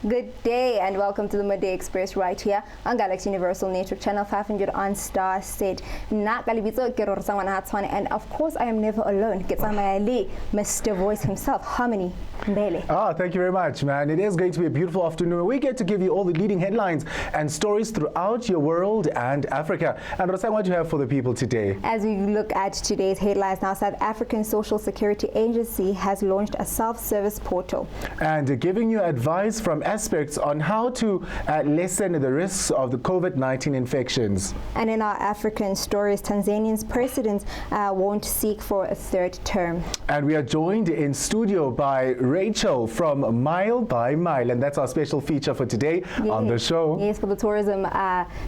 Good day and welcome to the Midday Express right here on Galaxy Universal Network Channel 500 on Star Set. And of course I am never alone. Mr. Voice himself, Harmony Mbele. Thank you very much, man. It is going to be a beautiful afternoon. We get to give you all the leading headlines and stories throughout your world and Africa. And Rosang, what do you have for the people today? As we look at today's headlines now, South African Social Security Agency has launched a self-service portal. And giving you advice from aspects on how to lessen the risks of the COVID-19 infections. And in our African stories, Tanzania's president won't seek for a third term. And we are joined in studio by Rachel from Mile by Mile, and that's our special feature for today on the show. Yes, for the tourism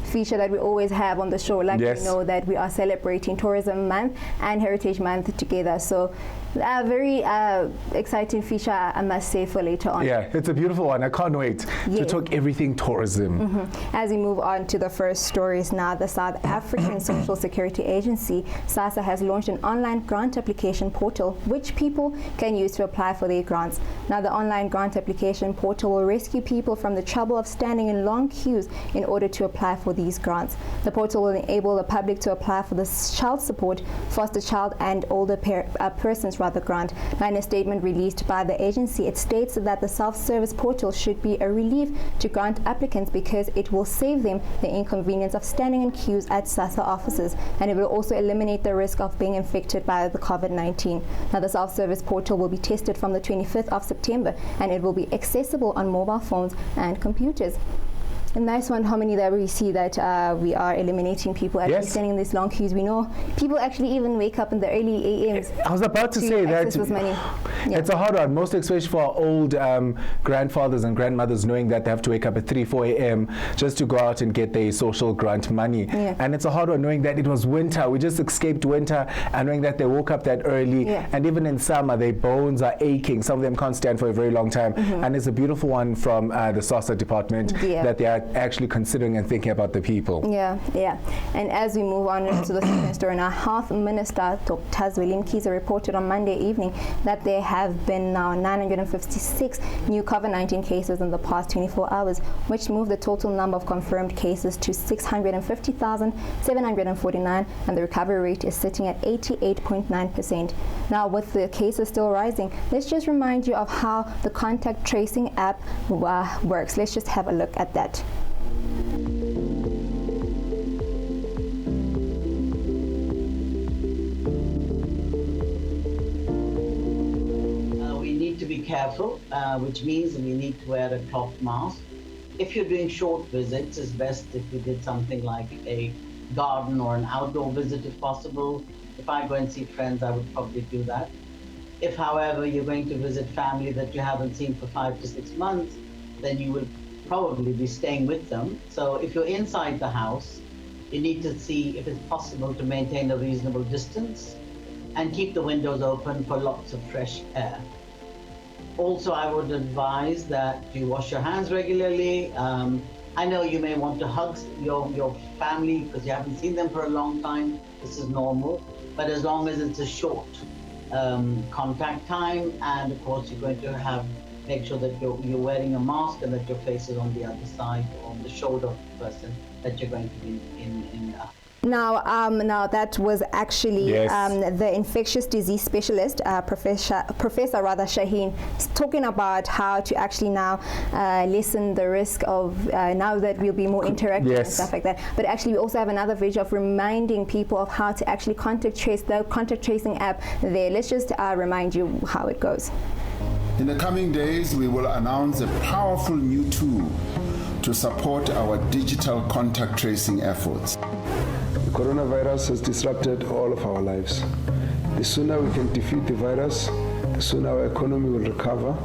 feature that we always have on the show. Like we know that we are celebrating Tourism Month and Heritage Month together. So a very exciting feature, I must say, for later on. Yeah, it's a beautiful one. I can't wait to talk everything tourism. As we move on to the first stories now, the South African Social Security Agency, SASSA, has launched an online grant application portal which people can use to apply for their grants. Now, the online grant application portal will rescue people from the trouble of standing in long queues in order to apply for these grants. The portal will enable the public to apply for the child support, foster child and older persons grant. Now, in a statement released by the agency, it states that the self-service portal should be a relief to grant applicants because it will save them the inconvenience of standing in queues at SASSA offices, and it will also eliminate the risk of being infected by the COVID-19. Now, the self-service portal will be tested from the 25th of September, and it will be accessible on mobile phones and computers. A nice one, how many that we see that we are eliminating people actually standing in these long queues. We know people actually even wake up in the early AMs. I was about to say that it's a hard one, most especially for our old grandfathers and grandmothers, knowing that they have to wake up at 3-4 a.m. just to go out and get their social grant money. And it's a hard one knowing that it was winter. We just escaped winter, and knowing that they woke up that early. And even in summer, their bones are aching. Some of them can't stand for a very long time. And it's a beautiful one from the SASSA department that they are actually considering and thinking about the people. And as we move on to the second story, now Health Minister Dr. Zwelin Kiza reported on Monday evening that there have been now 956 new COVID-19 cases in the past 24 hours, which moved the total number of confirmed cases to 650,749, and the recovery rate is sitting at 88.9%. Now, with the cases still rising, let's just remind you of how the contact tracing app works. Let's just have a look at that. We need to be careful, which means we need to wear a cloth mask. If you're doing short visits, it's best if you did something like a garden or an outdoor visit if possible. If I go and see friends, I would probably do that. If, however, you're going to visit family that you haven't seen for 5 to 6 months, then you will probably be staying with them. So if you're inside the house, you need to see if it's possible to maintain a reasonable distance and keep the windows open for lots of fresh air. Also, I would advise that you wash your hands regularly. I know you may want to hug your family because you haven't seen them for a long time. This is normal, but as long as it's a short contact time, and of course you're going to make sure that you're wearing a mask and that your face is on the other side or on the shoulder of the person that you're going to be in. Now that was actually the infectious disease specialist, Professor Shaheen, talking about how to actually now lessen the risk of now that we'll be more interactive and stuff like that. But actually, we also have another visual of reminding people of how to actually contact trace the contact tracing app there. Let's just remind you how it goes. In the coming days, we will announce a powerful new tool to support our digital contact tracing efforts. The coronavirus has disrupted all of our lives. The sooner we can defeat the virus, the sooner our economy will recover,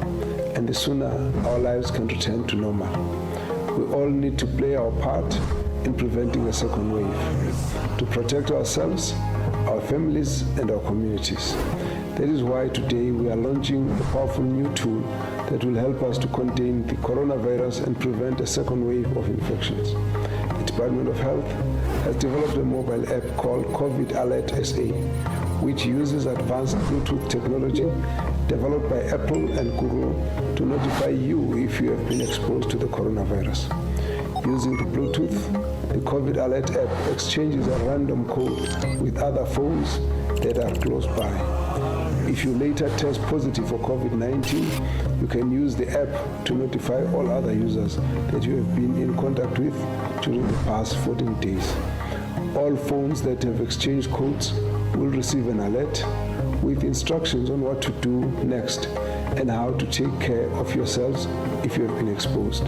and the sooner our lives can return to normal. We all need to play our part in preventing a second wave, to protect ourselves, our families, and our communities. That is why today we are launching a powerful new tool that will help us to contain the coronavirus and prevent a second wave of infections. The Department of Health has developed a mobile app called COVID Alert SA, which uses advanced Bluetooth technology developed by Apple and Google to notify you if you have been exposed to the coronavirus. Using the Bluetooth, the COVID Alert app exchanges a random code with other phones that are close by. If you later test positive for COVID-19, you can use the app to notify all other users that you have been in contact with during the past 14 days. All phones that have exchanged codes will receive an alert with instructions on what to do next and how to take care of yourselves if you have been exposed.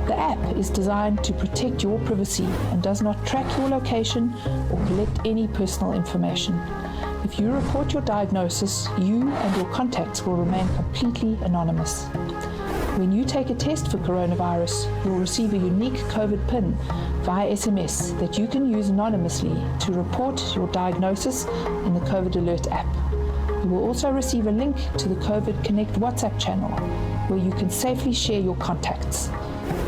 The app is designed to protect your privacy and does not track your location or collect any personal information. If you report your diagnosis, you and your contacts will remain completely anonymous. When you take a test for coronavirus, you'll receive a unique COVID PIN via SMS that you can use anonymously to report your diagnosis in the COVID Alert app. You will also receive a link to the COVID Connect WhatsApp channel where you can safely share your contacts.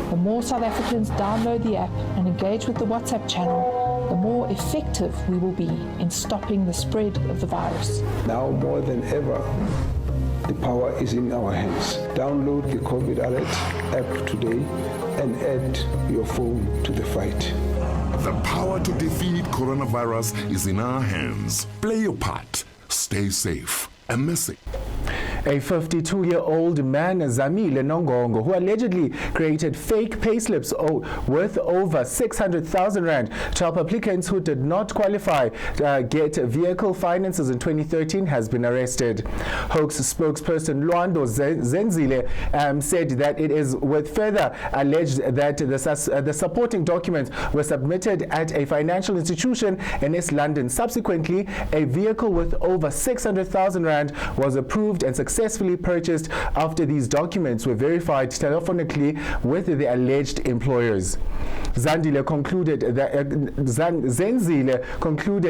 The more South Africans download the app and engage with the WhatsApp channel, the more effective we will be in stopping the spread of the virus. Now more than ever, the power is in our hands. Download the COVID Alert app today and add your phone to the fight. The power to defeat coronavirus is in our hands. Play your part. Stay safe. A message. A 52-year-old man, Zamile Nongongo, who allegedly created fake payslips worth over 600,000 rand to help applicants who did not qualify get vehicle finances in 2013, has been arrested. Hoax spokesperson Luando Zenzile said that it is with further alleged that the supporting documents were submitted at a financial institution in East London. Subsequently, a vehicle with over 600,000 rand was approved and successfully purchased after these documents were verified telephonically with the alleged employers. Zenzile concluded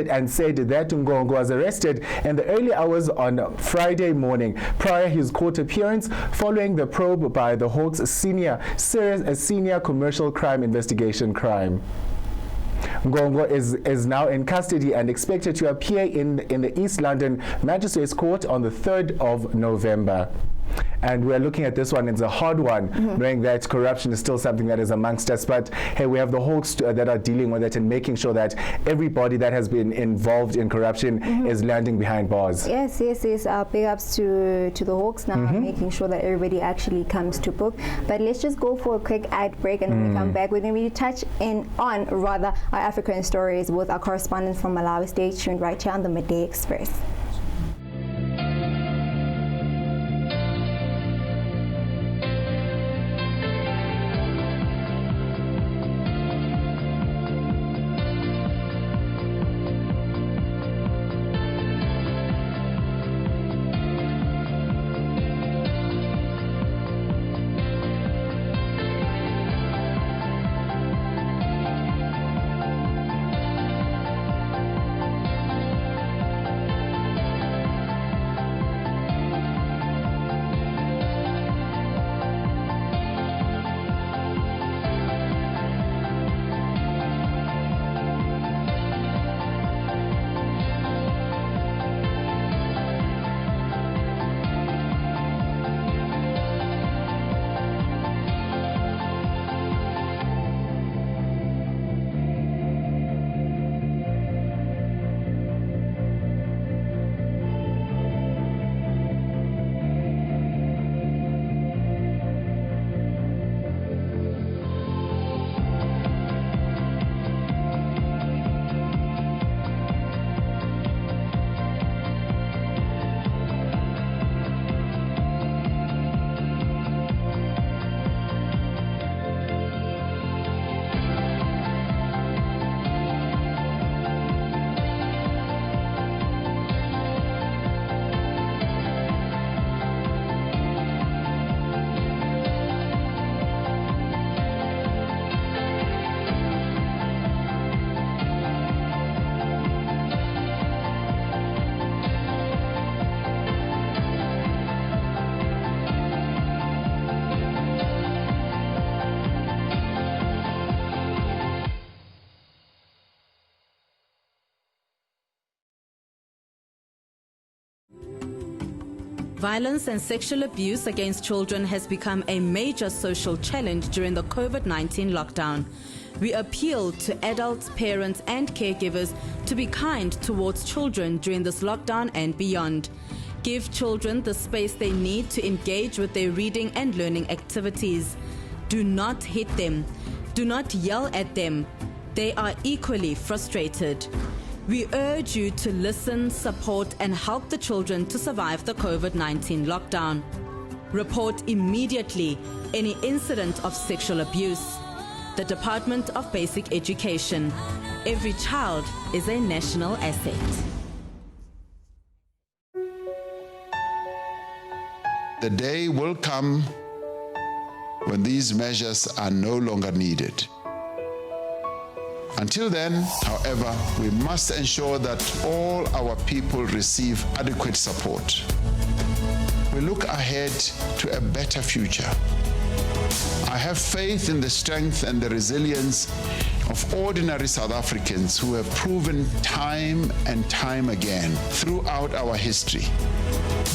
and said that Ngongo was arrested in the early hours on Friday morning prior his court appearance following the probe by the Hawks senior commercial crime investigation crime. Ngongo is now in custody and expected to appear in the East London Magistrates Court on the 3rd of November. And we're looking at this one, it's a hard one, knowing that corruption is still something that is amongst us. But hey, we have the Hawks that are dealing with it and making sure that everybody that has been involved in corruption is landing behind bars. Yes. Big ups to the Hawks now, making sure that everybody actually comes to book. But let's just go for a quick ad break, and when we come back, we're going to be touch on our African stories with our correspondent from Malawi. Stay tuned right here on the Midday Express. Violence and sexual abuse against children has become a major social challenge during the COVID-19 lockdown. We appeal to adults, parents and caregivers to be kind towards children during this lockdown and beyond. Give children the space they need to engage with their reading and learning activities. Do not hit them. Do not yell at them. They are equally frustrated. We urge you to listen, support and help the children to survive the COVID-19 lockdown. Report immediately any incident of sexual abuse. The Department of Basic Education. Every child is a national asset. The day will come when these measures are no longer needed. Until then, however, we must ensure that all our people receive adequate support. We look ahead to a better future. I have faith in the strength and the resilience of ordinary South Africans who have proven time and time again throughout our history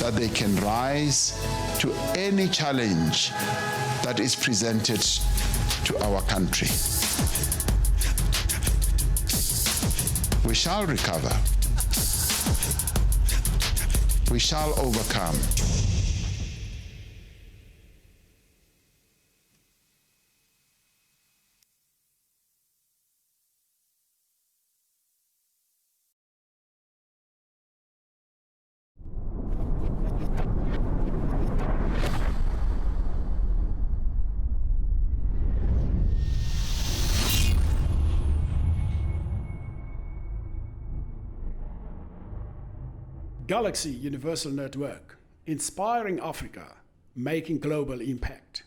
that they can rise to any challenge that is presented to our country. We shall recover. We shall overcome. Galaxy Universal Network, inspiring Africa, making global impact.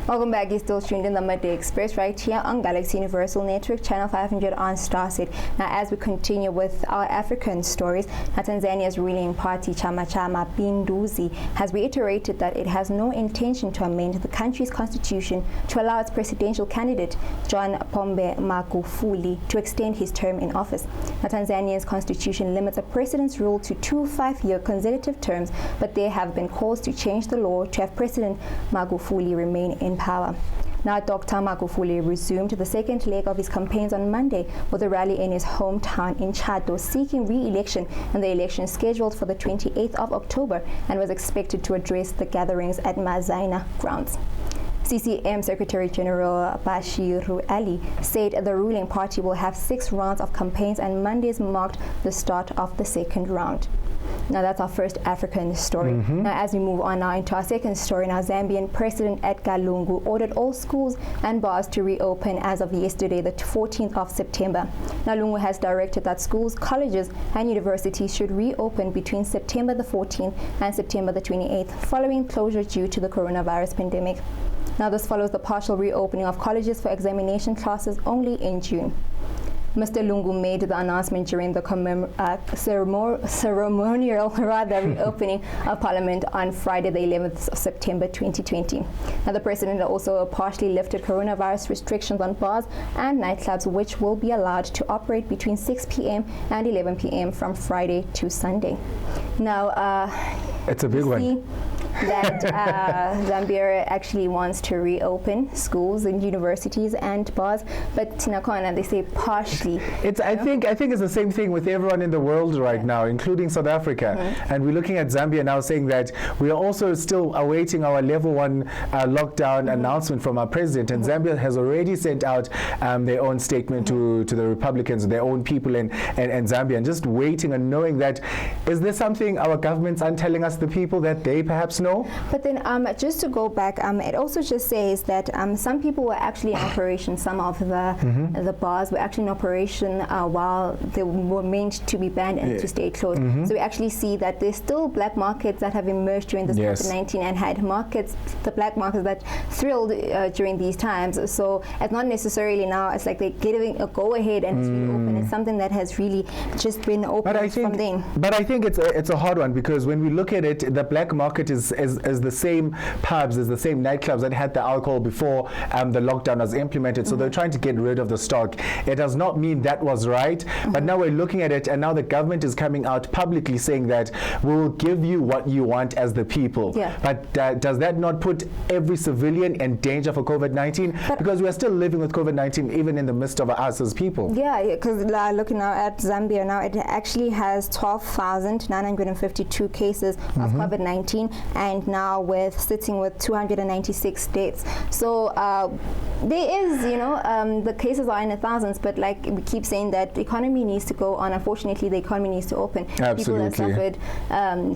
Welcome back. You're still tuned in the Midday Express right here on Galaxy Universal Network, channel 500 on Starset. Now, as we continue with our African stories, Tanzania's ruling party, Chama cha Mapinduzi, has reiterated that it has no intention to amend the country's constitution to allow its presidential candidate, John Pombe Magufuli, to extend his term in office. Now, Tanzania's constitution limits a president's rule to 2 5-year consecutive terms, but there have been calls to change the law to have President Magufuli remain in power. Now, Dr. Magufuli resumed the second leg of his campaigns on Monday with a rally in his hometown in Chato, seeking re-election in the election scheduled for the 28th of October, and was expected to address the gatherings at Mazaina grounds. CCM Secretary General Bashiru Ali said the ruling party will have 6 rounds of campaigns, and Mondays marked the start of the second round. Now, that's our first African story. Now, as we move on now into our second story, now Zambian President Edgar Lungu ordered all schools and bars to reopen as of yesterday, the 14th of September. Now, Lungu has directed that schools, colleges and universities should reopen between September the 14th and September the 28th, following closure due to the coronavirus pandemic. Now, this follows the partial reopening of colleges for examination classes only in June. Mr. Lungu made the announcement during the ceremonial reopening of Parliament on Friday, the 11th of September 2020. Now, the President also partially lifted coronavirus restrictions on bars and nightclubs, which will be allowed to operate between 6 p.m. and 11 p.m. from Friday to Sunday. Now, it's a big one. That Zambia actually wants to reopen schools and universities and bars, but Nakona, they say partially. I think it's the same thing with everyone in the world right now, including South Africa. And we're looking at Zambia now saying that we are also still awaiting our level 1 lockdown announcement from our president. And Zambia has already sent out their own statement to the Republicans, their own people in Zambia, and just waiting and knowing that, is there something our governments aren't telling us, the people, that they perhaps know? But then just to go back, it also just says that some people were actually in operation. Some of the bars were actually in operation while they were meant to be banned and to stay closed. So we actually see that there's still black markets that have emerged during this COVID-19 and had the black markets that thrilled during these times. So it's not necessarily now, it's like they're giving a go ahead and it's reopen. It's something that has really just been open from then. But I think it's a hard one, because when we look at it, the black market is the same pubs, is the same nightclubs that had the alcohol before the lockdown was implemented. So they're trying to get rid of the stock. It does not mean that was right, but now we're looking at it, and now the government is coming out publicly saying that we will give you what you want as the people. But does that not put every civilian in danger for COVID-19? Because we are still living with COVID-19 even in the midst of us as people. Yeah, because looking now at Zambia now, it actually has 12,952 cases of COVID-19, and now sitting with 296 deaths. So there is, the cases are in the thousands, but like we keep saying that the economy needs to go on. Unfortunately, the economy needs to open. Absolutely. People have suffered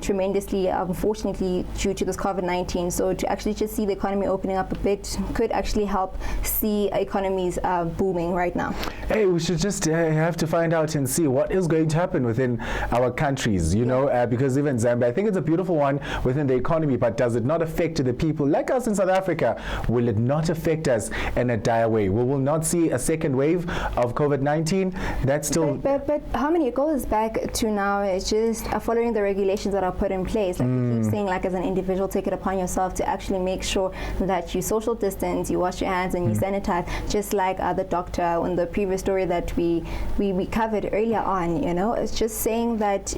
tremendously, unfortunately, due to this COVID-19. So to actually just see the economy opening up a bit could actually help see economies booming right now. Hey, we should just have to find out and see what is going to happen within our countries, because even Zambia, I think it's a beautiful one within the economy, but does it not affect the people like us in South Africa? Will it not affect us in a dire way? We will not see a second wave of COVID-19. That's still... But how many? It goes back to now, it's just following the regulations that are put in place. Like we keep saying, like as an individual, take it upon yourself to actually make sure that you social distance, you wash your hands and you sanitize, just like the doctor in the previous story that we covered earlier on, It's just saying that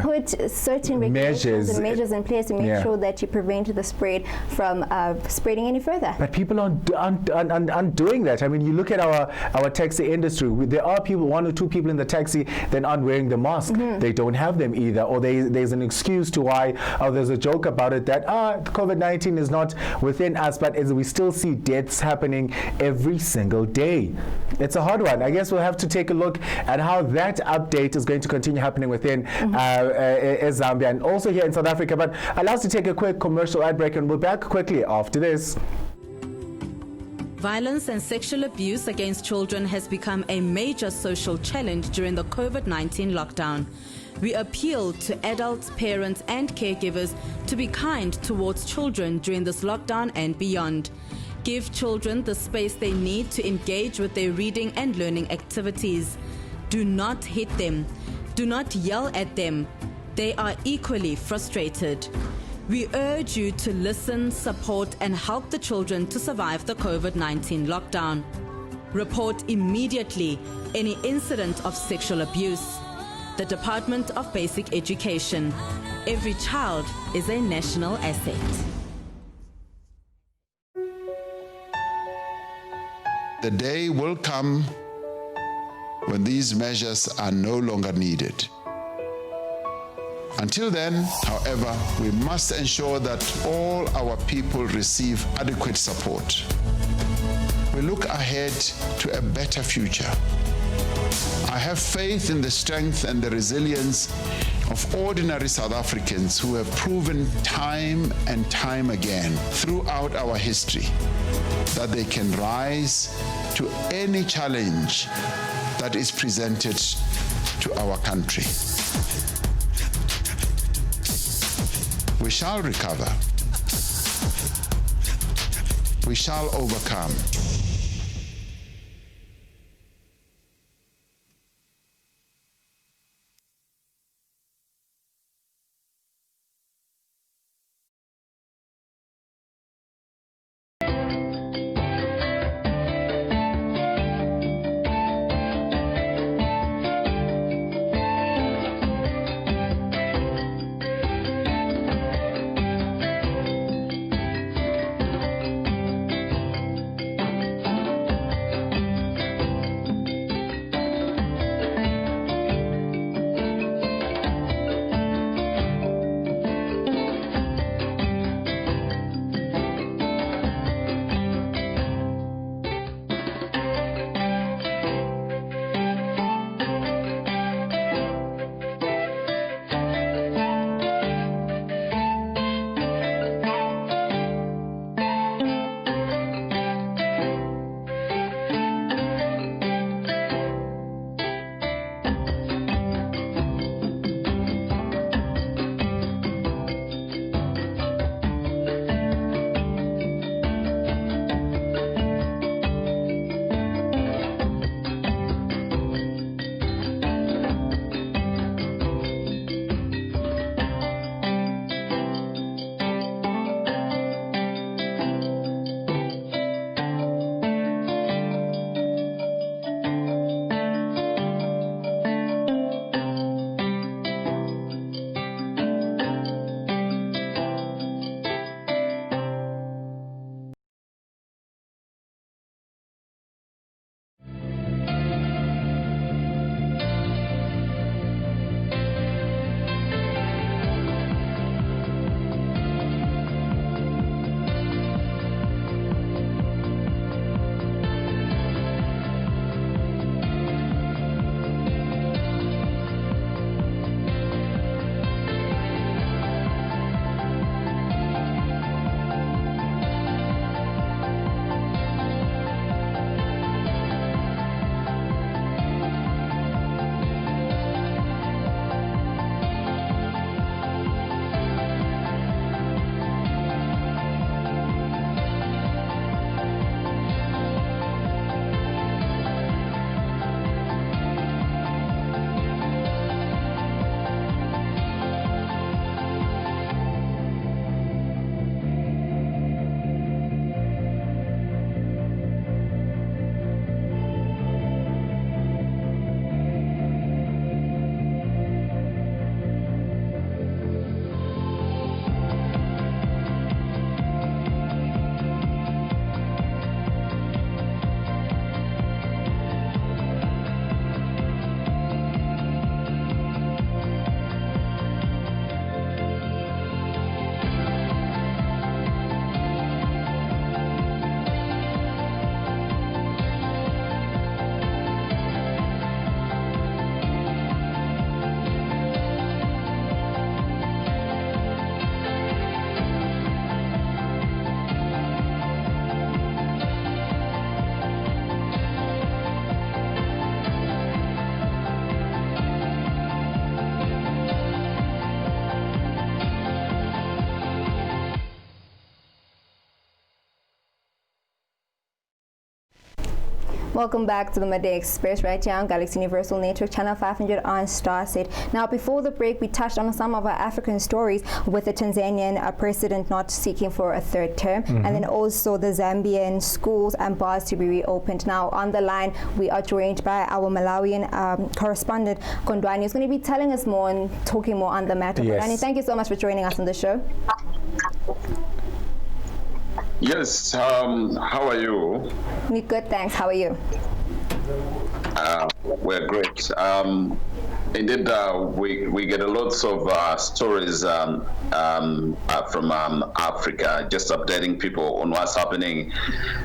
put certain regulations and measures in place to make sure that you prevent the spread from spreading any further. But people aren't doing that. I mean, you look at our taxi industry. There are people, 1 or 2 people in the taxi that aren't wearing the mask. They don't have them either, or there's an excuse to why. Or there's a joke about it that COVID-19 is not within us, but we still see deaths happening every single day. It's a hard one. I guess we'll have to take a look at how that update is going to continue happening within Zambia and also here in South Africa. But allow us to take a quick commercial ad break, and we'll be back quickly after this. Violence and sexual abuse against children has become a major social challenge during the COVID-19 lockdown. We appeal to adults, parents, and caregivers to be kind towards children during this lockdown and beyond. Give children the space they need to engage with their reading and learning activities. Do not hit them. Do not yell at them. They are equally frustrated. We urge you to listen, support, and help the children to survive the COVID-19 lockdown. Report immediately any incident of sexual abuse. The Department of Basic Education. Every child is a national asset. The day will come when these measures are no longer needed. Until then, however, we must ensure that all our people receive adequate support. We look ahead to a better future. I have faith in the strength and the resilience of ordinary South Africans who have proven time and time again throughout our history that they can rise to any challenge that is presented to our country. We shall recover. We shall overcome. Welcome back to the Midday Express right here on Galaxy Universal Network, Channel 500 on Starset. Now, before the break, we touched on some of our African stories with the Tanzanian president not seeking for a third term, and then also the Zambian schools and bars to be reopened. Now, on the line, we are joined by our Malawian correspondent, Kondwani, who's going to be telling us more and talking more on the matter. Yes. Kondwani, thank you so much for joining us on the show. Yes, how are you? We're good, thanks. How are you? We're great. Indeed, we get a lot of stories from Africa, just updating people on what's happening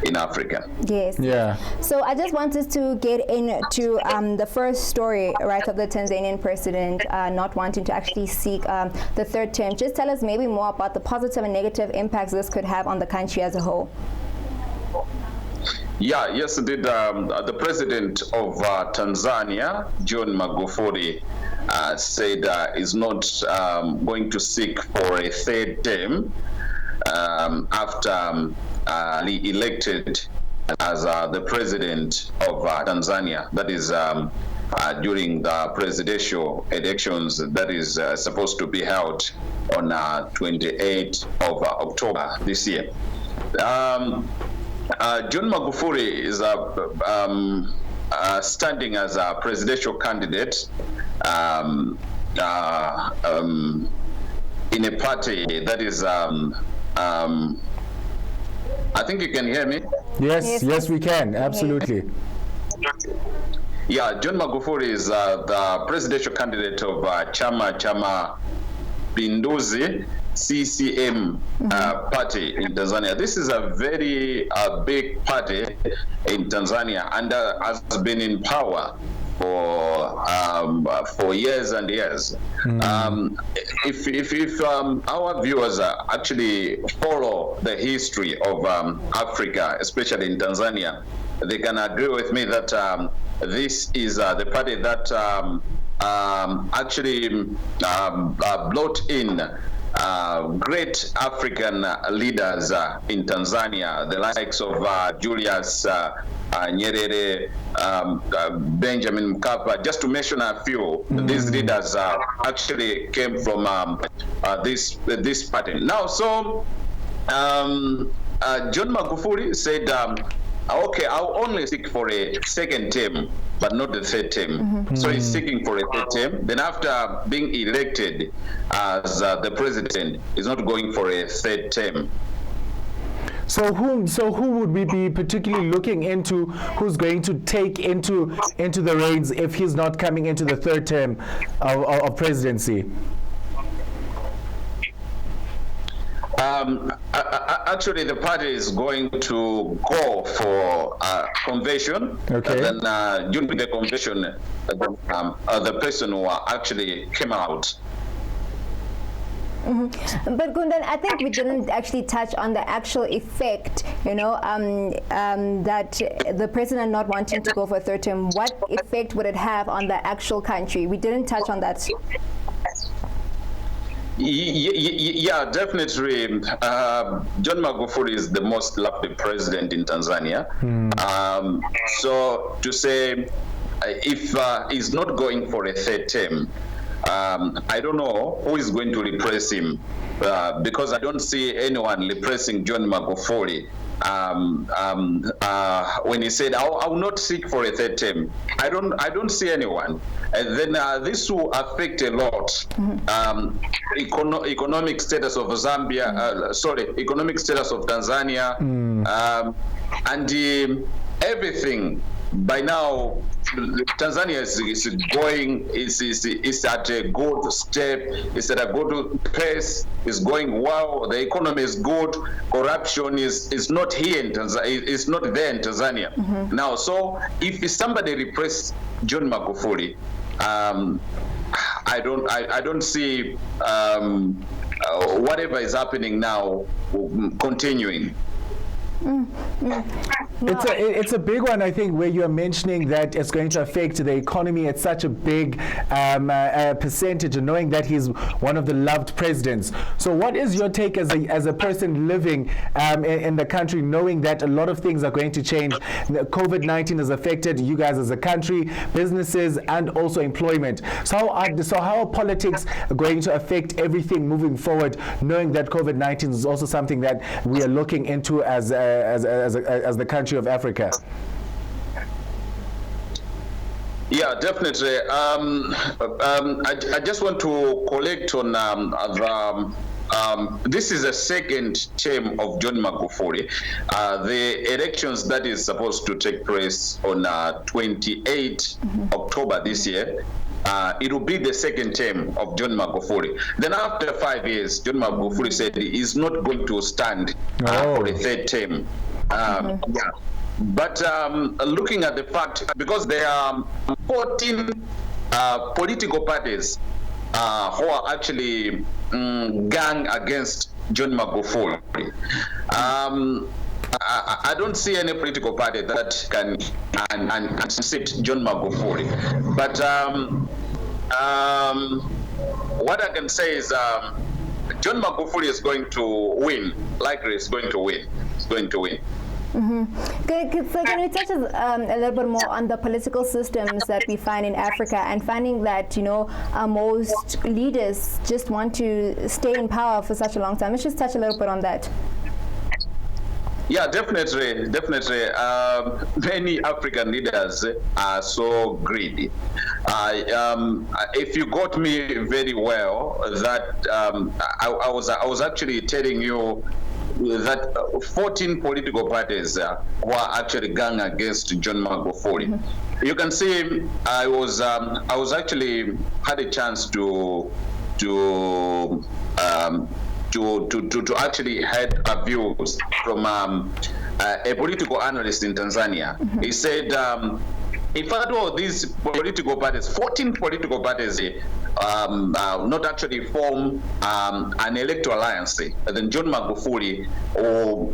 in Africa. Yes. Yeah. So I just wanted to get into the first story, right, of the Tanzanian president not wanting to actually seek the third term. Just tell us maybe more about the positive and negative impacts this could have on the country as a whole. Yeah, yes, indeed. The president of Tanzania, John Magufuli, said is not going to seek for a third term after he elected as the president of Tanzania. That is during the presidential elections that is supposed to be held on 28th of October this year. John Magufuli is standing as a presidential candidate in a party that is, I think you can hear me? Yes, we can, absolutely. Yeah, John Magufuli is the presidential candidate of Chama Pinduzi CCM party in Tanzania. This is a very big party in Tanzania and has been in power for years and years. If our viewers actually follow the history of Africa, especially in Tanzania, they can agree with me that this is the party that actually brought in great African leaders in Tanzania, the likes of Julius Nyerere, Benjamin Mkapa, just to mention a few. These leaders actually came from this party. Now, so John Magufuli said, okay, I'll only seek for a second term, but not the third term. So he's seeking for a third term. Then after being elected as the president, he's not going for a third term. So who would we be particularly looking into? Who's going to take into the reins if he's not coming into the third term of presidency? Actually, the party is going to go for convention. Okay. And then during the convention, the person who actually came out. But Gundan, I think we didn't actually touch on the actual effect, that the president not wanting to go for a third term. What effect would it have on the actual country? We didn't touch on that. Yeah, definitely. John Magufuli is the most loved president in Tanzania. So to say, if he's not going for a third term, I don't know who is going to replace him, because I don't see anyone replacing John Magufuli. When he said, I will not seek for a third term, I don't see anyone. And then this will affect a lot. Economic status of Zambia, economic status of Tanzania, and everything. By now, Tanzania is at a good step, it's at a good pace, it's going well, the economy is good, corruption is not here in Tanzania, it's not there in Tanzania. Now, so if somebody replaces John Magufuli, I don't see whatever is happening now continuing. It's a big one, I think, where you're mentioning that it's going to affect the economy at such a big percentage, and knowing that he's one of the loved presidents. So what is your take as a person living in the country, knowing that a lot of things are going to change? COVID-19 has affected you guys as a country, businesses, and also employment. So how are politics going to affect everything moving forward, knowing that COVID-19 is also something that we are looking into as the country of Africa? Yeah, definitely. I just want to collect on this is the second term of John Magufuli. The elections that is supposed to take place on 28 October this year, it will be the second term of John Magufuli. Then after 5 years, John Magufuli said he is not going to stand for the third term. Yeah. But looking at the fact, because there are 14 political parties who are actually gang against John Magufuli. I don't see any political party that can unseat John Magufuli. But what I can say is John Magufuli is going to win. Likely is going to win. He's going to win. So can you touch us a little bit more on the political systems that we find in Africa, and finding that, you know, most leaders just want to stay in power for such a long time? Let's just touch a little bit on that. Yeah, definitely. Many African leaders are so greedy. If you got me very well, that I was actually telling you that 14 political parties were actually gang against John Magufuli. You can see I was actually had a chance to actually had views from a political analyst in Tanzania. He said, in fact, all these political parties, 14 political parties, not actually form an electoral alliance, then John Magufuli will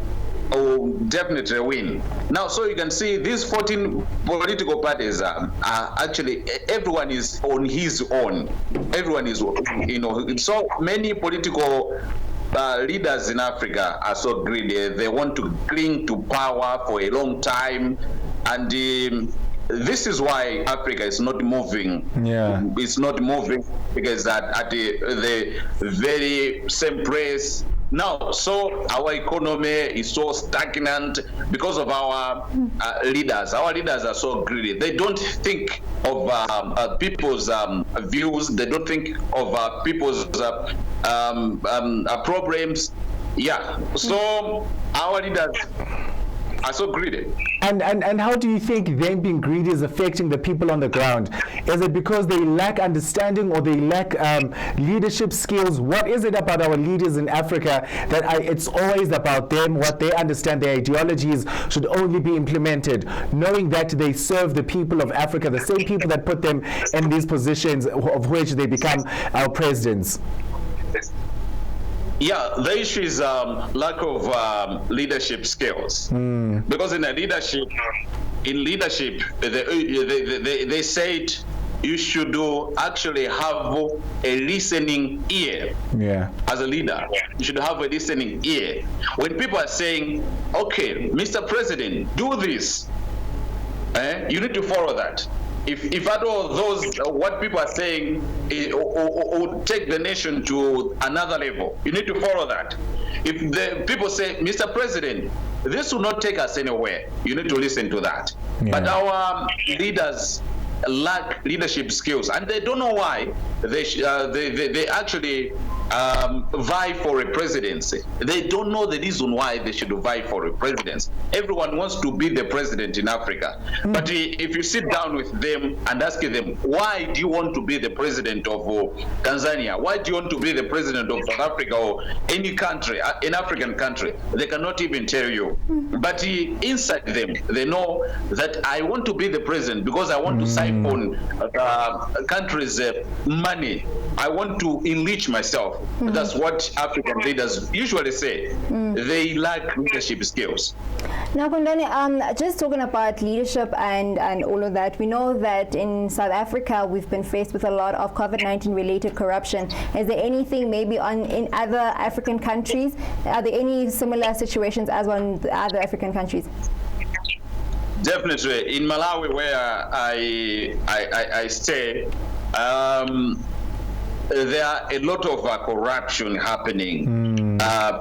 definitely win. Now, so you can see these 14 political parties are actually, everyone is on his own. Everyone is, you know, so many political leaders in Africa are so greedy. They want to cling to power for a long time, and this is why Africa is not moving. Yeah, it's not moving because at the very same place now. So our economy is so stagnant because of our leaders. Our leaders are so greedy. They don't think of people's views. They don't think of people's problems. Yeah. So our leaders are so greedy. And how do you think them being greedy is affecting the people on the ground? Is it because they lack understanding, or they lack leadership skills? What is it about our leaders in Africa that it's always about them, what they understand, their ideologies should only be implemented, knowing that they serve the people of Africa, the same people that put them in these positions of which they become our presidents? Yeah, the issue is lack of leadership skills. Because in leadership, they said you should actually have a listening ear. Yeah. As a leader, you should have a listening ear. When people are saying, "Okay, Mr. President, do this," you need to follow that. If at all those what people are saying will take the nation to another level, you need to follow that. If the people say, "Mr. President, this will not take us anywhere," you need to listen to that. Yeah. But our leaders lack leadership skills, and they don't know why they actually vie for a presidency. They don't know the reason why they should vie for a presidency. Everyone wants to be the president in Africa. But if you sit down with them and ask them, why do you want to be the president of Tanzania? Why do you want to be the president of South Africa or any country, an African country? They cannot even tell you. But inside them, they know that I want to be the president because I want to siphon countries' money. I want to enrich myself. itself. That's what African leaders usually say. They lack leadership skills. Now, Kondani, just talking about leadership and all of that, we know that in South Africa we've been faced with a lot of COVID-19 related corruption. Is there anything maybe in other African countries? Are there any similar situations as in the other African countries? Definitely. In Malawi, where I stay, there are a lot of corruption happening.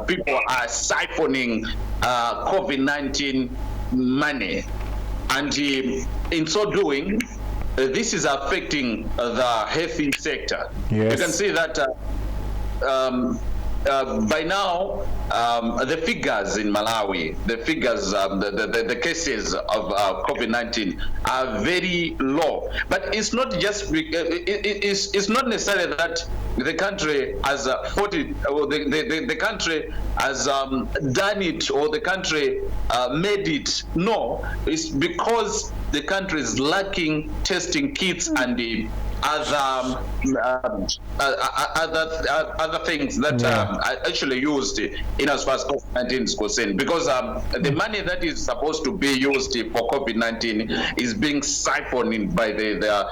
People are siphoning COVID-19 money, and in so doing, this is affecting the health sector. Yes. You can see that by now, the figures in Malawi, the figures, the cases of COVID-19 are very low. But it's not just, it's not necessarily that the country has fought it, or the country has done it, or the country made it. No, it's because the country is lacking testing kits and the other things that are actually used in as far as COVID-19 is concerned, because the money that is supposed to be used for COVID-19 is being siphoned by the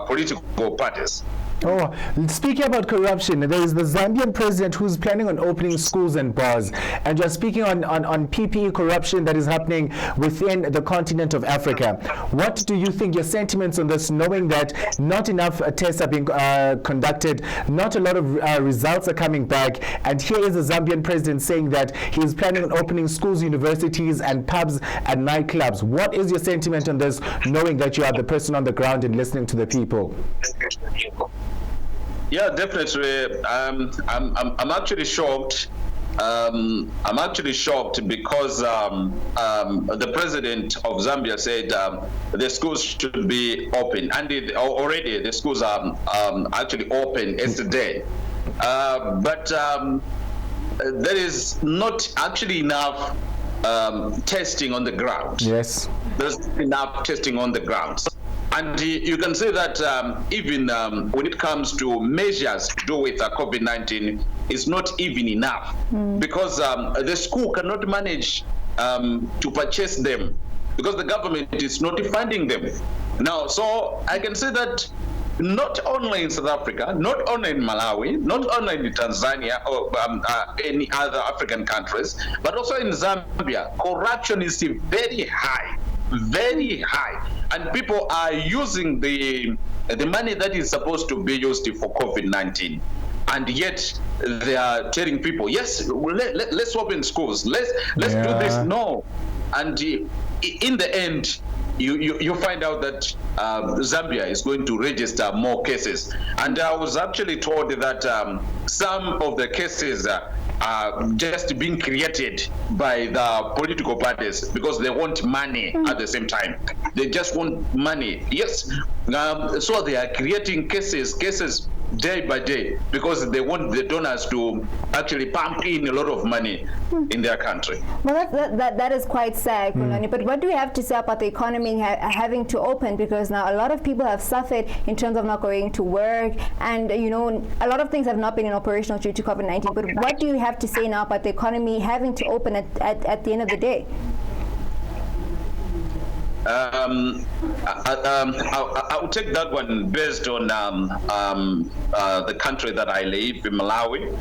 political parties. Oh, speaking about corruption, there is the Zambian president who's planning on opening schools and bars, and you're speaking on PPE corruption that is happening within the continent of Africa. What do you think, your sentiments on this, knowing that not enough tests are being conducted, not a lot of results are coming back, and here is the Zambian president saying that he is planning on opening schools, universities, and pubs and nightclubs. What is your sentiment on this, knowing that you are the person on the ground and listening to the people? Yeah, definitely. I'm actually shocked. I'm actually shocked because the president of Zambia said the schools should be open, and already the schools are actually open yesterday. But there is not actually enough testing on the ground. Yes, there's enough testing on the ground. And you can say that even when it comes to measures to do with COVID-19, it's not even enough, because the school cannot manage to purchase them because the government is not funding them. Now, so I can say that not only in South Africa, not only in Malawi, not only in Tanzania or any other African countries, but also in Zambia, corruption is very high. Very high, and people are using the money that is supposed to be used for COVID-19, and yet they are telling people, yes, let's open schools, let's do this. No, and in the end, you find out that Zambia is going to register more cases. And I was actually told that some of the cases are just being created by the political parties because they want money at the same time. They just want money. Yes. So they are creating cases day by day because they want the donors to actually pump in a lot of money in their country. Well, that is quite sad, Kunani. But what do we have to say about the economy having to open? Because now a lot of people have suffered in terms of not going to work, and a lot of things have not been in operational due to COVID-19. But what do you have to say now about the economy having to open at the end of the day? I'll take that one based on the country that I live in, Malawi.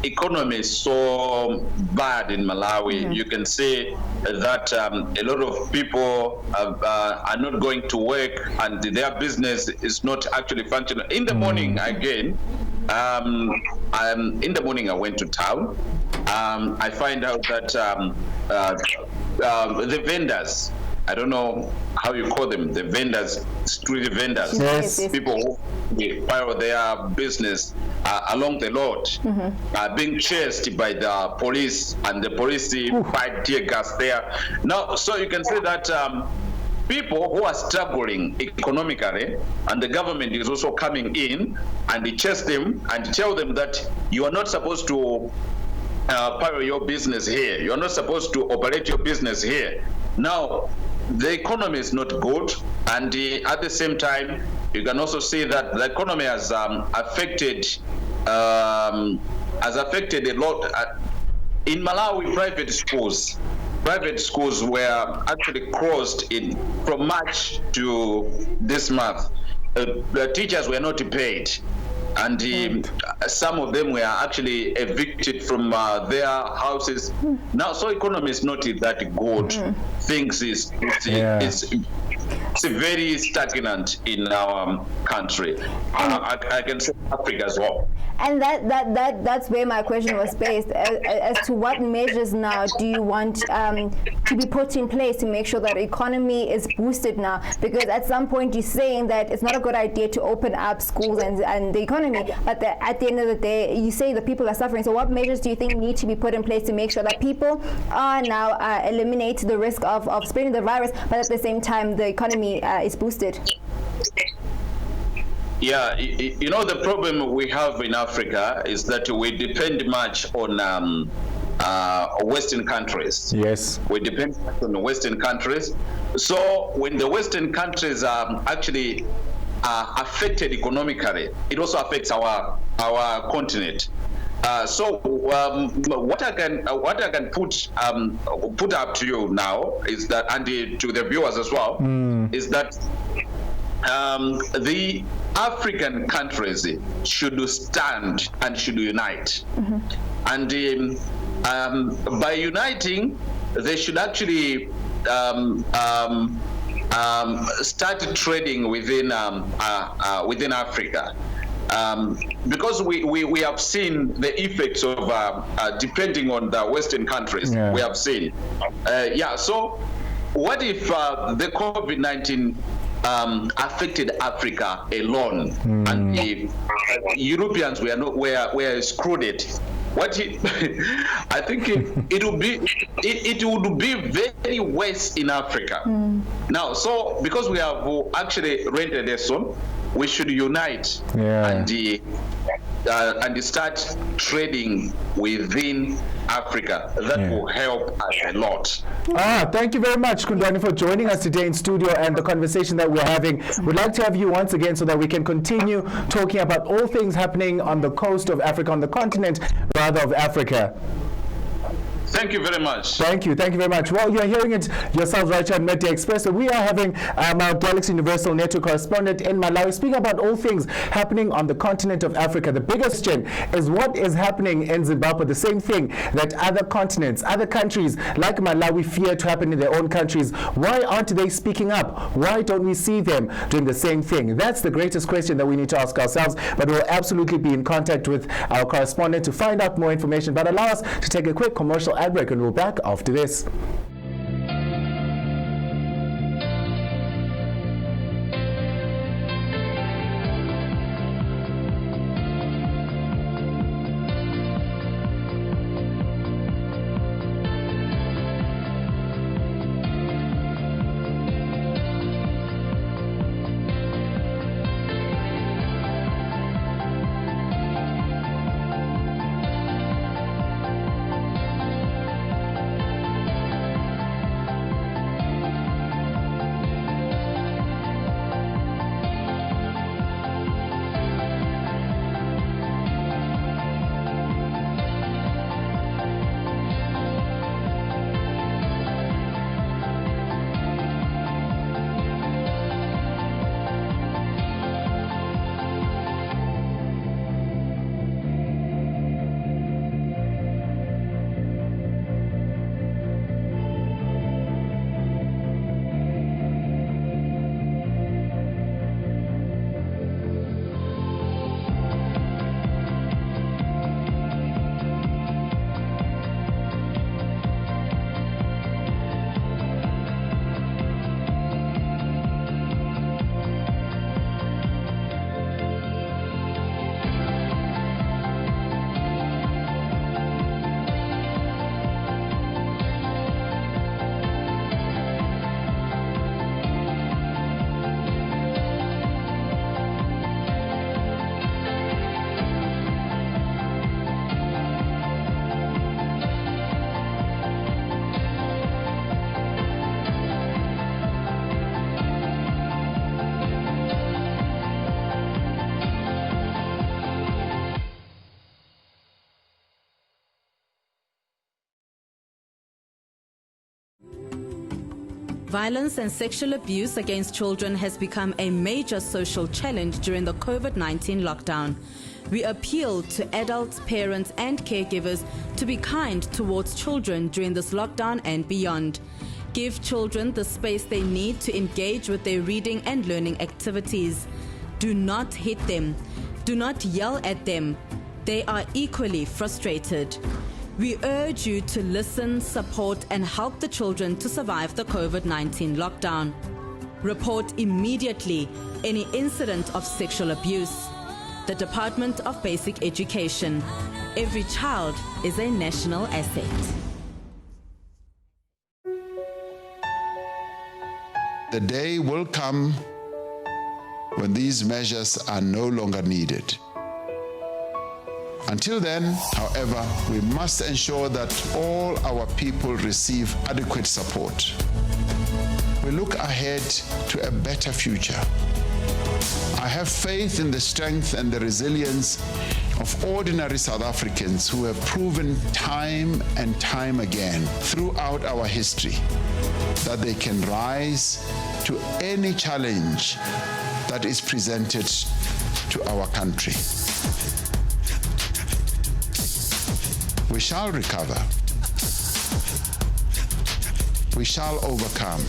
Economy is so bad in Malawi. You can see that a lot of people are not going to work, and their business is not actually functional. In the morning, again, in the morning I went to town. I find out that the vendors, I don't know how you call them, the vendors, street vendors, people who file their business along the road, are being chased by the police, and the police fight tear gas there. Now, so you can see that people who are struggling economically, and the government is also coming in and they chase them and tell them that you are not supposed to file your business here. You are not supposed to operate your business here. Now, the economy is not good, and at the same time, you can also see that the economy has affected a lot. In Malawi, private schools were actually closed from March to this month. The teachers were not paid, and some of them were actually evicted from their houses. Now, so economy is not that good. Things is very stagnant in our country. I can say Africa as well. And that's where my question was based, as to what measures now do you want to be put in place to make sure that the economy is boosted now? Because at some point you're saying that it's not a good idea to open up schools and the economy, but at the end of the day, you say the people are suffering. So what measures do you think need to be put in place to make sure that people are now eliminate the risk of spreading the virus, but at the same time the economy is boosted? Yeah, you know, the problem we have in Africa is that we depend much on Western countries. Yes. We depend on the Western countries. So when the Western countries are actually affected economically, it also affects our continent. So what I can put up to you now is that, and to the viewers as well, is that the African countries should stand and should unite. And by uniting, they should actually start trading within Africa. Because we have seen the effects of depending on the Western countries. Yeah. We have seen. So what if the COVID-19 affected Africa alone, and the Europeans were excluded? I think it would be very worse in Africa. Now, so because we have actually learned a lesson, we should unite and start trading within Africa. That will help us a lot. Thank you very much, Kundwani, for joining us today in studio and the conversation that we're having. We'd like to have you once again so that we can continue talking about all things happening on the coast of Africa, on the continent, rather, of Africa. Thank you very much. Thank you very much. Well, you're hearing it yourselves right here on Midday Express. So we are having our Galaxy Universal Network correspondent in Malawi speaking about all things happening on the continent of Africa. The biggest question is what is happening in Zimbabwe, the same thing that other continents, other countries like Malawi fear to happen in their own countries. Why aren't they speaking up? Why don't we see them doing the same thing? That's the greatest question that we need to ask ourselves, but we'll absolutely be in contact with our correspondent to find out more information. But allow us to take a quick commercial ad break, and we'll be back after this. Violence and sexual abuse against children has become a major social challenge during the COVID-19 lockdown. We appeal to adults, parents, and caregivers to be kind towards children during this lockdown and beyond. Give children the space they need to engage with their reading and learning activities. Do not hit them. Do not yell at them. They are equally frustrated. We urge you to listen, support, and help the children to survive the COVID-19 lockdown. Report immediately any incident of sexual abuse. The Department of Basic Education. Every child is a national asset. The day will come when these measures are no longer needed. Until then, however, we must ensure that all our people receive adequate support. We look ahead to a better future. I have faith in the strength and the resilience of ordinary South Africans who have proven time and time again throughout our history that they can rise to any challenge that is presented to our country. We shall recover. We shall overcome.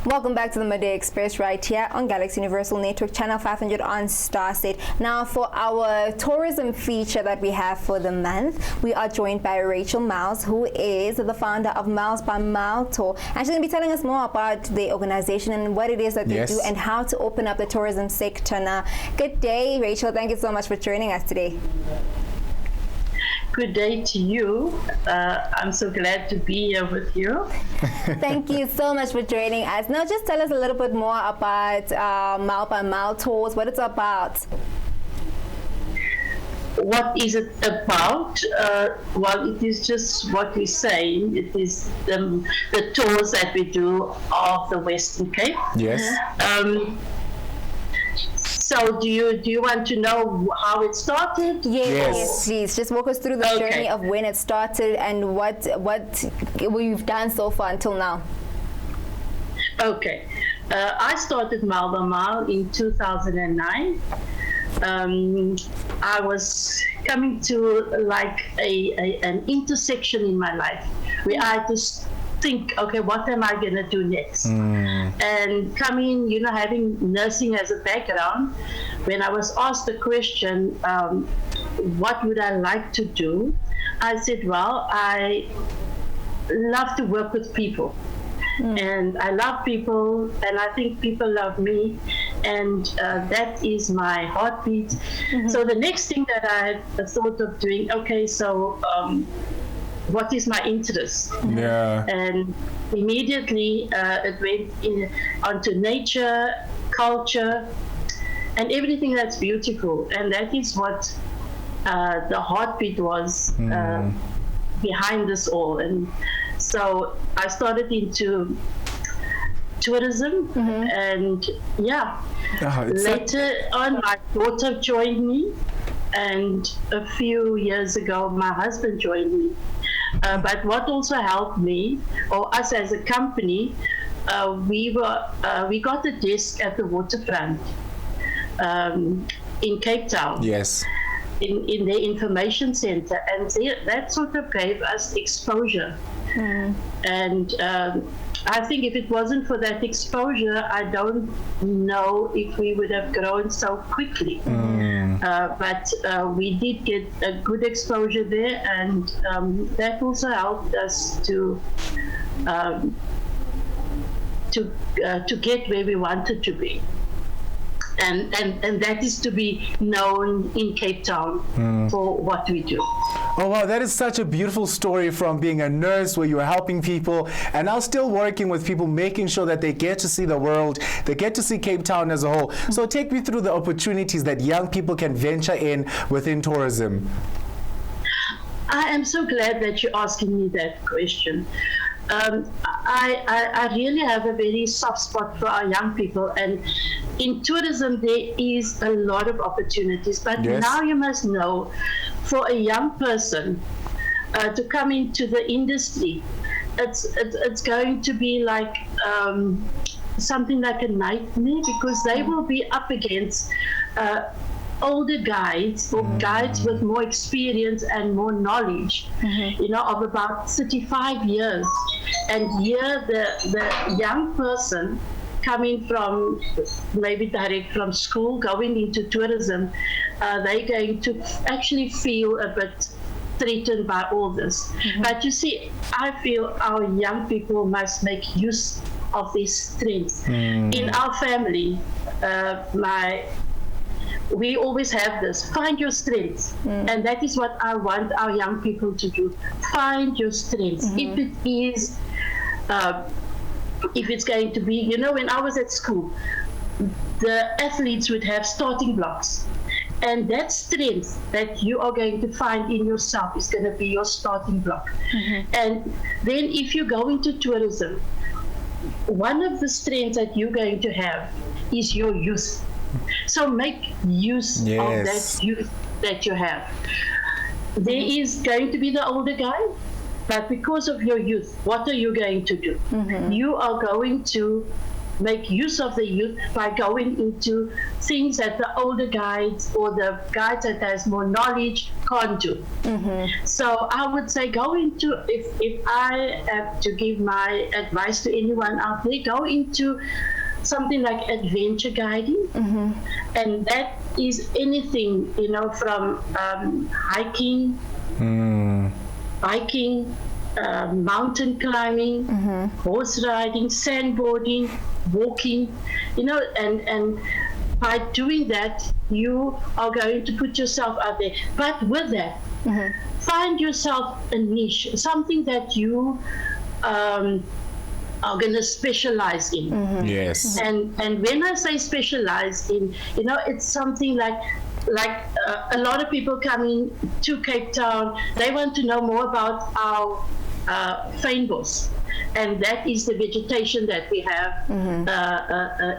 Welcome back to the Midday Express right here on Galaxy Universal Network, channel 500 on Starstate. Now for our tourism feature that we have for the month, we are joined by Rachel Miles, who is the founder of Miles by Mile Tour. And she's going to be telling us more about the organization and what it is that they do and how to open up the tourism sector. Now, good day, Rachel. Thank you so much for joining us today. Good day to you. I'm so glad to be here with you. Thank you so much for joining us. Now, just tell us a little bit more about Mile by Mile Tours, what it's about. What is it about? Well, it is just what we say. It is the tours that we do of the Western Cape. Yes. So do you want to know how it started? Yes, please. Just walk us through the journey of when it started and what we've done so far until now. Okay. I started Mile by Mile in 2009. I was coming to like an intersection in my life where I had to think, okay, what am I going to do next? And coming, having nursing as a background, when I was asked the question, what would I like to do? I said, well, I love to work with people. And I love people, and I think people love me, and that is my heartbeat. So the next thing that I thought of doing, okay, so what is my interest? Yeah. And immediately it went onto nature, culture, and everything that's beautiful. And that is what the heartbeat was behind this all. And so I started into tourism, and later on my daughter joined me, and a few years ago my husband joined me. But what also helped me, or us as a company, we got a desk at the waterfront in Cape Town. Yes. In their information center, and that sort of gave us exposure. And I think if it wasn't for that exposure, I don't know if we would have grown so quickly. But we did get a good exposure there, and that also helped us to get where we wanted to be. And that is to be known in Cape Town for what we do. Oh wow, that is such a beautiful story, from being a nurse where you were helping people and now still working with people, making sure that they get to see the world, they get to see Cape Town as a whole. So take me through the opportunities that young people can venture in within tourism. I am so glad that you're asking me that question. I really have a very soft spot for our young people, and in tourism there is a lot of opportunities, but now you must know, for a young person to come into the industry, it's going to be like something like a nightmare, because they will be up against older guides, or guides with more experience and more knowledge, of about 35 years. And here the young person coming from maybe direct from school, going into tourism, they're going to actually feel a bit threatened by all this. But you see, I feel our young people must make use of this strength. In our family, we always have this, find your strengths. And that is what I want our young people to do. Find your strengths. If it is, if it's going to be, when I was at school, the athletes would have starting blocks. And that strength that you are going to find in yourself is going to be your starting block. And then if you go into tourism, one of the strengths that you're going to have is your youth. So make use of that youth that you have. There is going to be the older guy, but because of your youth, what are you going to do? You are going to make use of the youth by going into things that the older guides or the guides that has more knowledge can't do. So I would say go into, if I have to give my advice to anyone out there, go into something like adventure guiding, and that is anything, from hiking, biking, mountain climbing, horse riding, sandboarding, walking, and by doing that, you are going to put yourself out there. But with that, find yourself a niche, something that you are going to specialize in. Yes. And when I say specialize in, it's something like a lot of people coming to Cape Town, they want to know more about our fynbos, and that is the vegetation that we have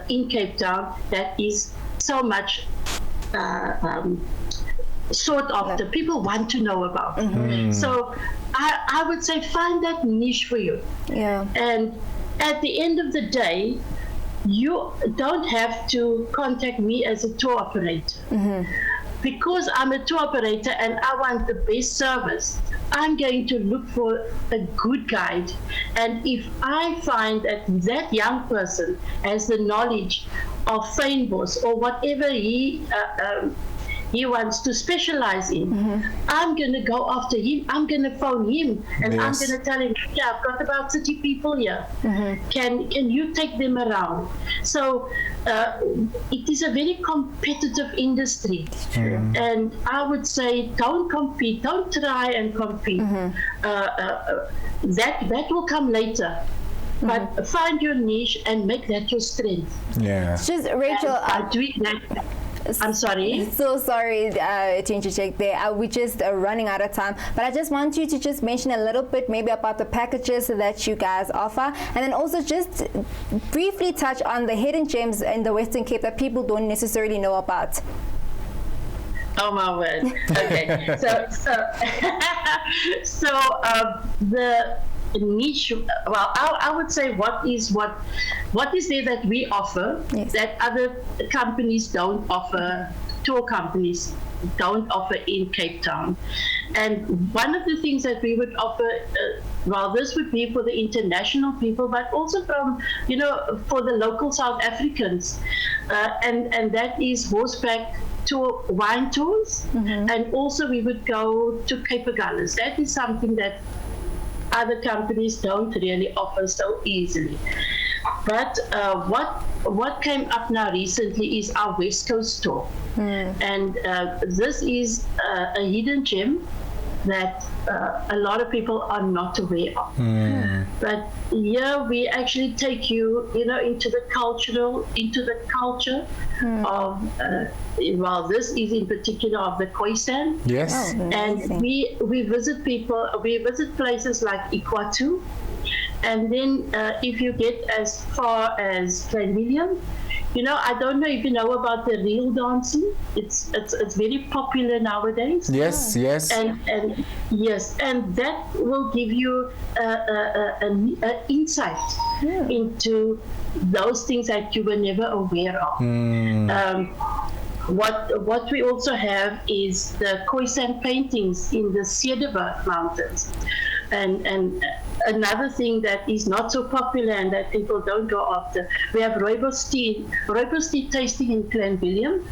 in Cape Town that is so much sought after. People want to know about. So I would say find that niche for you. And at the end of the day, you don't have to contact me as a tour operator. Because I'm a tour operator and I want the best service, I'm going to look for a good guide. And if I find that young person has the knowledge of fynbos or whatever he he wants to specialize in. I'm going to go after him. I'm going to phone him, and I'm going to tell him, yeah, I've got about 30 people here. Can you take them around? So it is a very competitive industry. And I would say, don't compete. Don't try and compete. That will come later. But find your niche and make that your strength. Yeah. Just Rachel. I'm sorry. So sorry to interject there. We're just running out of time. But I just want you to just mention a little bit maybe about the packages that you guys offer. And then also just briefly touch on the hidden gems in the Western Cape that people don't necessarily know about. Oh my word. Okay. so the niche, well, I would say what is there that we offer that other companies don't offer, tour companies don't offer in Cape Town. And one of the things that we would offer, this would be for the international people, but also from, for the local South Africans, and that is horseback tour, wine tours, and also we would go to Cape Agulhas. That is something that other companies don't really offer so easily. But what came up now recently is our West Coast tour. And this is a hidden gem that a lot of people are not aware of. But here we actually take you, into the culture of, this is in particular of the Khoisan. Yes. And we visit places like Ikwatu. And then if you get as far as Klein Willem, I don't know if you know about the reel dancing. It's very popular nowadays. Yes. And yes, and that will give you an insight into those things that you were never aware of. What we also have is the Khoisan paintings in the Cederberg Mountains. And another thing that is not so popular and that people don't go after, we have rooibos tea tasting in Klein Willem,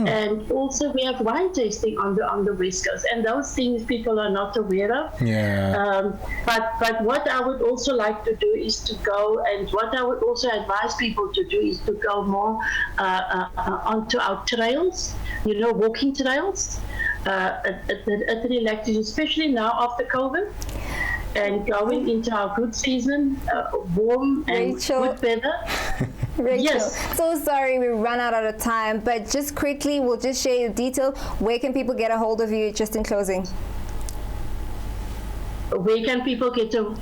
and also we have wine tasting on the West Coast, and those things people are not aware of. But what I would also like to do is to go, and what I would also advise people to do is to go more onto our trails, walking trails. It relaxes, especially now after COVID, and going into our good season, warm and good weather. Rachel, yes. So sorry we run out of time, but just quickly, we'll just share the detail. Where can people get a hold of you, just in closing? Where can people get a...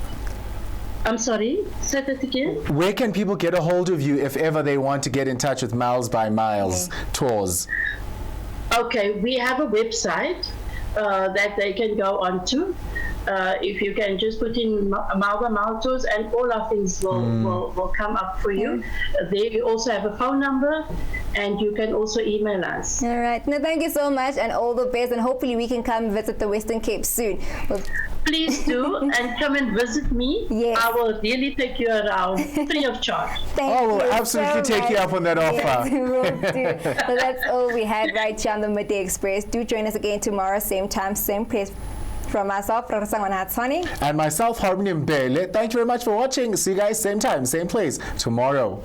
I'm sorry, say that again. Where can people get a hold of you if ever they want to get in touch with Miles by Miles Tours? Okay, we have a website that they can go on to. If you can just put in Miles by Miles Tours, and all our things will come up for you. There you also have a phone number, and you can also email us. All right. No, thank you so much, and all the best, and hopefully we can come visit the Western Cape soon. Please do, and come and visit me. Yes. I will really take you around free of charge. We'll absolutely take you up on that offer. Yes, we'll do. So that's all we had right here on the Midday Express. Do join us again tomorrow, same time, same place. From myself, and myself, Harmony Mbele. Thank you very much for watching. See you guys same time, same place tomorrow.